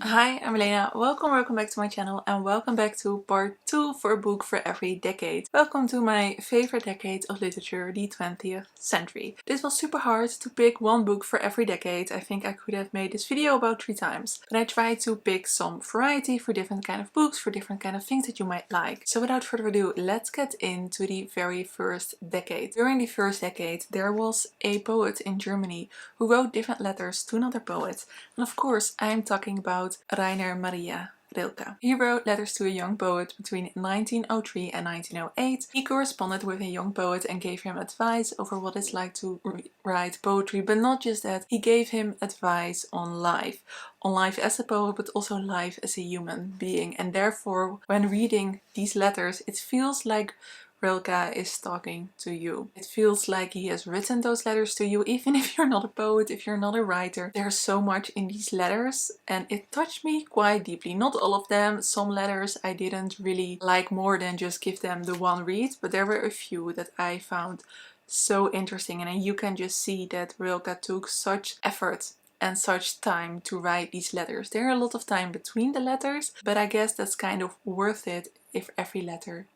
Hi, I'm Elena. Welcome back to my channel and welcome back to part 2 for a book for every decade. Welcome to my favorite decade of literature, the 20th century. This was super hard to pick one book for every decade. I think I could have made this video about 3 times. But I tried to pick some variety for different kind of books, for different kind of things that you might like. So without further ado, let's get into the very first decade. During the first decade, there was a poet in Germany who wrote different letters to another poet. And of course, I'm talking about Maurier. Rilke. He wrote letters to a young poet between 1903 and 1908. He corresponded with a young poet and gave him advice over what it's like to write poetry, but not just that, he gave him advice on life as a poet, but also life as a human being. And therefore, when reading these letters, it feels like Rilke is talking to you. It feels like he has written those letters to you, even if you're not a poet, if you're not a writer. There's so much in these letters and it touched me quite deeply. Not all of them. Some letters I didn't really like more than just give them the one read, but there were a few that I found so interesting, and you can just see that Rilke took such effort and such time to write these letters. There are a lot of time between the letters, but I guess that's kind of worth it if every letter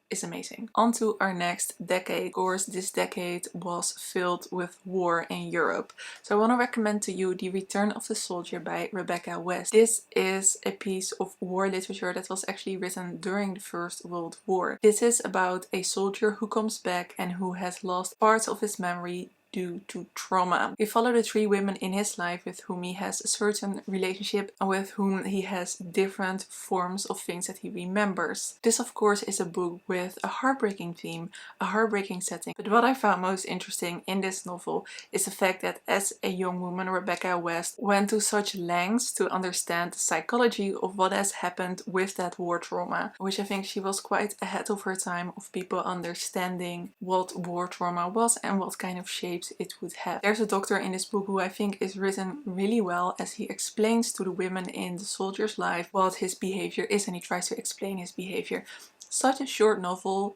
is amazing. On to our next decade. Of course, this decade was filled with war in Europe. So I want to recommend to you The Return of the Soldier by Rebecca West. This is a piece of war literature that was actually written during the First World War. This is about a soldier who comes back and who has lost parts of his memory due to trauma. We follow the 3 women in his life with whom he has a certain relationship and with whom he has different forms of things that he remembers. This of course is a book with a heartbreaking theme, a heartbreaking setting, but what I found most interesting in this novel is the fact that as a young woman, Rebecca West went to such lengths to understand the psychology of what has happened with that war trauma, which I think she was quite ahead of her time of people understanding what war trauma was and what kind of shapes it would have. There's a doctor in this book who I think is written really well, as he explains to the women in the soldier's life what his behavior is, and he tries to explain his behavior. Such a short novel,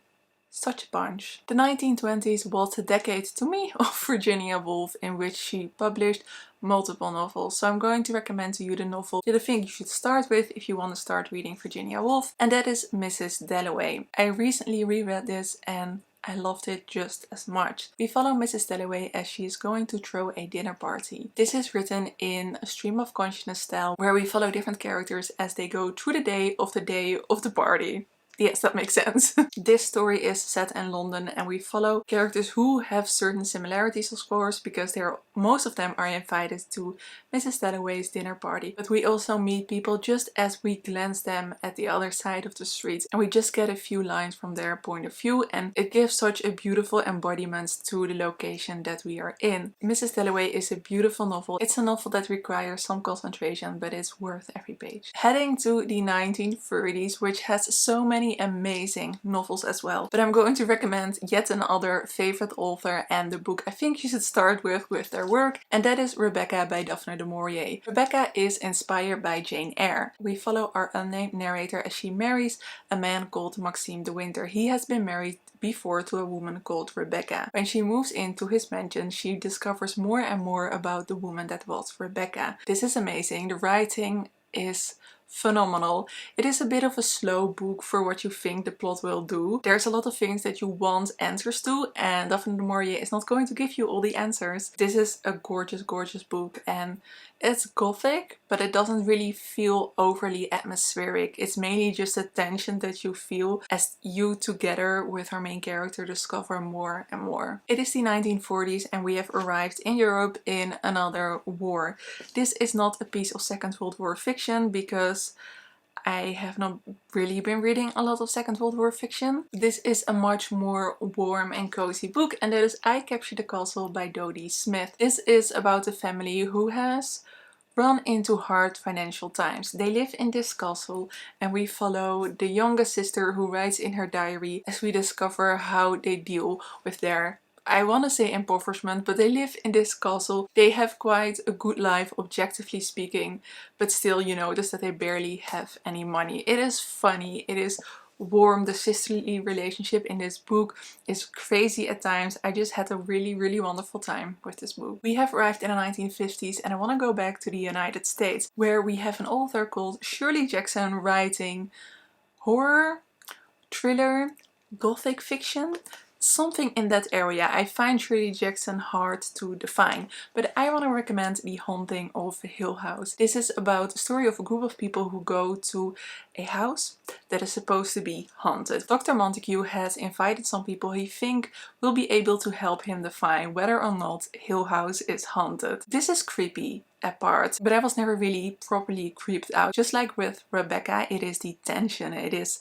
such a punch. The 1920s was the decade to me of Virginia Woolf, in which she published multiple novels. So I'm going to recommend to you the novel that I think you should start with if you want to start reading Virginia Woolf, and that is Mrs. Dalloway. I recently reread this and I loved it just as much. We follow Mrs. Dalloway as she is going to throw a dinner party. This is written in a stream of consciousness style where we follow different characters as they go through the day of the party. Yes, that makes sense. This story is set in London and we follow characters who have certain similarities, of course, because most of them are invited to Mrs. Dalloway's dinner party. But we also meet people just as we glance them at the other side of the street, and we just get a few lines from their point of view, and it gives such a beautiful embodiment to the location that we are in. Mrs. Dalloway is a beautiful novel. It's a novel that requires some concentration, but it's worth every page. Heading to the 1930s, which has so many amazing novels as well. But I'm going to recommend yet another favorite author and the book I think you should start with their work, and that is Rebecca by Daphne du Maurier. Rebecca is inspired by Jane Eyre. We follow our unnamed narrator as she marries a man called Maxime de Winter. He has been married before to a woman called Rebecca. When she moves into his mansion, she discovers more and more about the woman that was Rebecca. This is amazing. The writing is phenomenal. It is a bit of a slow book for what you think the plot will do. There's a lot of things that you want answers to, and Daphne du Maurier is not going to give you all the answers. This is a gorgeous, gorgeous book, and it's gothic, but it doesn't really feel overly atmospheric. It's mainly just the tension that you feel as you, together with our main character, discover more and more. It is the 1940s and we have arrived in Europe in another war. This is not a piece of Second World War fiction because I have not really been reading a lot of Second World War fiction. This is a much more warm and cozy book, and that is I Captured the Castle by Dodie Smith. This is about a family who has run into hard financial times. They live in this castle and we follow the youngest sister who writes in her diary as we discover how they deal with their, I want to say impoverishment, but they live in this castle. They have quite a good life, objectively speaking, but still you notice that they barely have any money. It is funny, it is warm, the sisterly relationship in this book is crazy at times. I just had a really wonderful time with this book. We have arrived in the 1950s and I want to go back to the United States, where we have an author called Shirley Jackson writing horror, thriller, gothic fiction, something in that area. I find Shirley Jackson hard to define, but I want to recommend The Haunting of Hill House. This is about the story of a group of people who go to a house that is supposed to be haunted. Dr. Montague has invited some people he thinks will be able to help him define whether or not Hill House is haunted. This is creepy at parts, but I was never really properly creeped out. Just like with Rebecca, it is the tension, it is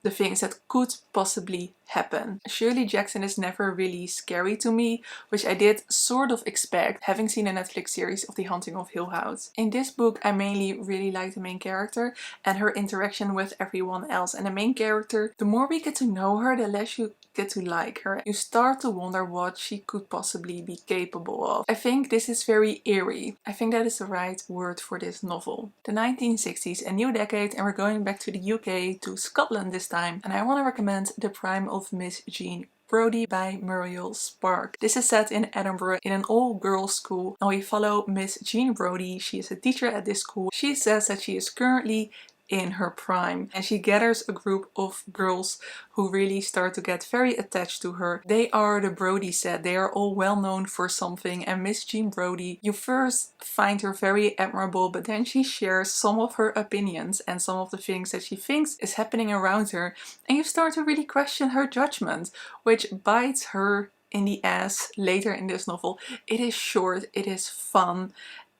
the things that could possibly happen. Shirley Jackson is never really scary to me, which I did sort of expect having seen a Netflix series of The Haunting of Hill House. In this book I mainly really like the main character and her interaction with everyone else, and the main character, the more we get to know her, the less you get to like her. You start to wonder what she could possibly be capable of. I think this is very eerie. I think that is the right word for this novel. The 1960s, a new decade, and we're going back to the UK, to Scotland this time, and I want to recommend The Prime of Miss Jean Brodie by Muriel Spark. This is set in Edinburgh in an all-girls school, and we follow Miss Jean Brodie. She is a teacher at this school. She says that she is currently in her prime, and she gathers a group of girls who really start to get very attached to her. They are the Brodie set. They are all well known for something, and Miss Jean Brodie, you first find her very admirable, but then she shares some of her opinions and some of the things that she thinks is happening around her, and you start to really question her judgment, which bites her in the ass later in this novel. It is short, it is fun,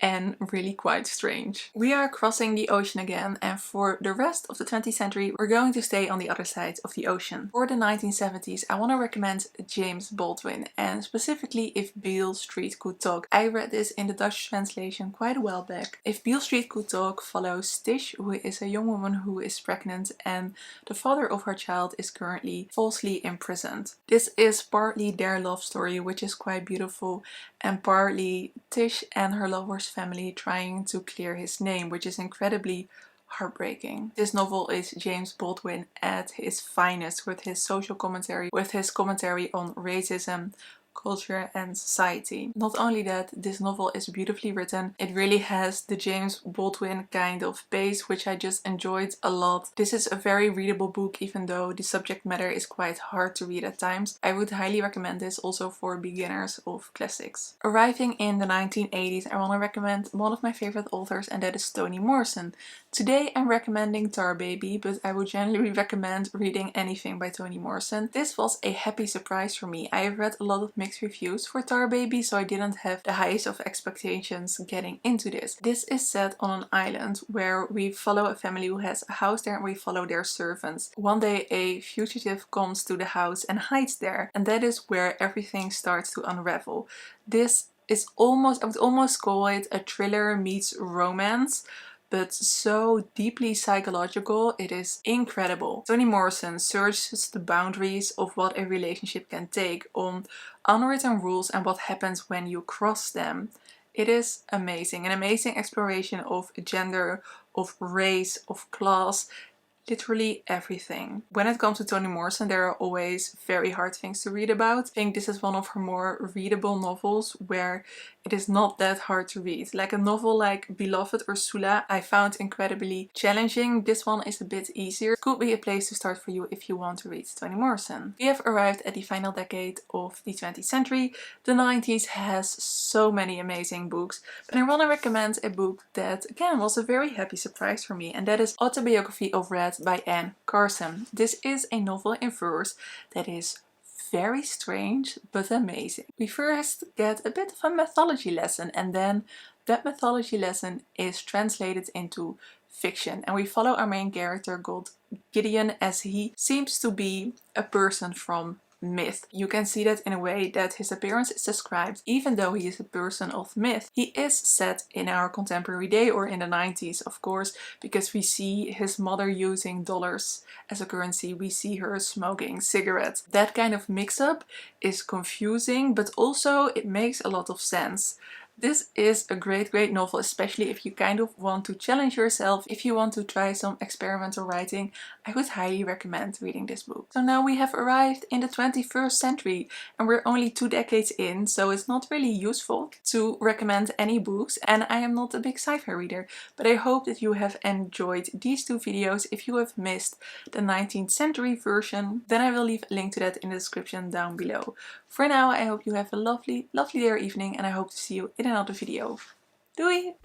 and really quite strange. We are crossing the ocean again, and for the rest of the 20th century we're going to stay on the other side of the ocean. For the 1970s I want to recommend James Baldwin, and specifically If Beale Street Could Talk. I read this in the Dutch translation quite a while back. If Beale Street Could Talk follows Tish, who is a young woman who is pregnant and the father of her child is currently falsely imprisoned. This is partly their love story, which is quite beautiful, and partly Tish and her lover's family trying to clear his name, which is incredibly heartbreaking. This novel is James Baldwin at his finest, with his social commentary, with his commentary on racism, culture and society. Not only that, this novel is beautifully written. It really has the James Baldwin kind of pace, which I just enjoyed a lot. This is a very readable book, even though the subject matter is quite hard to read at times. I would highly recommend this also for beginners of classics. Arriving in the 1980s, I want to recommend one of my favorite authors, and that is Toni Morrison. Today I'm recommending Tar Baby, but I would generally recommend reading anything by Toni Morrison. This was a happy surprise for me. I have read a lot of mixed reviews for Tar Baby, so I didn't have the highest of expectations getting into this. This is set on an island where we follow a family who has a house there, and we follow their servants. One day a fugitive comes to the house and hides there, and that is where everything starts to unravel. This is almost, I would almost call it a thriller meets romance, but so deeply psychological. It is incredible. Toni Morrison searches the boundaries of what a relationship can take, on unwritten rules and what happens when you cross them. It is amazing. An amazing exploration of gender, of race, of class, literally everything. When it comes to Toni Morrison, there are always very hard things to read about. I think this is one of her more readable novels where it is not that hard to read. Like a novel like Beloved or Sula, I found incredibly challenging. This one is a bit easier. It could be a place to start for you if you want to read Toni Morrison. We have arrived at the final decade of the 20th century. The 90s has so many amazing books, but I want to recommend a book that again was a very happy surprise for me, and that is Autobiography of Red by Anne Carson. This is a novel in verse that is very strange but amazing. We first get a bit of a mythology lesson, and then that mythology lesson is translated into fiction, and we follow our main character called Gideon as he seems to be a person from myth. You can see that in a way that his appearance is described. Even though he is a person of myth, he is set in our contemporary day, or in the 90s of course, because we see his mother using dollars as a currency, we see her smoking cigarettes. That kind of mix-up is confusing, but also it makes a lot of sense. This is a great novel, especially if you kind of want to challenge yourself, if you want to try some experimental writing. I would highly recommend reading this book. So now we have arrived in the 21st century and we're only 2 decades in, so it's not really useful to recommend any books, and I am not a big sci-fi reader, but I hope that you have enjoyed these 2 videos. If you have missed the 19th century version, then I will leave a link to that in the description down below. For now, I hope you have a lovely day or evening, and I hope to see you in another video. Doei!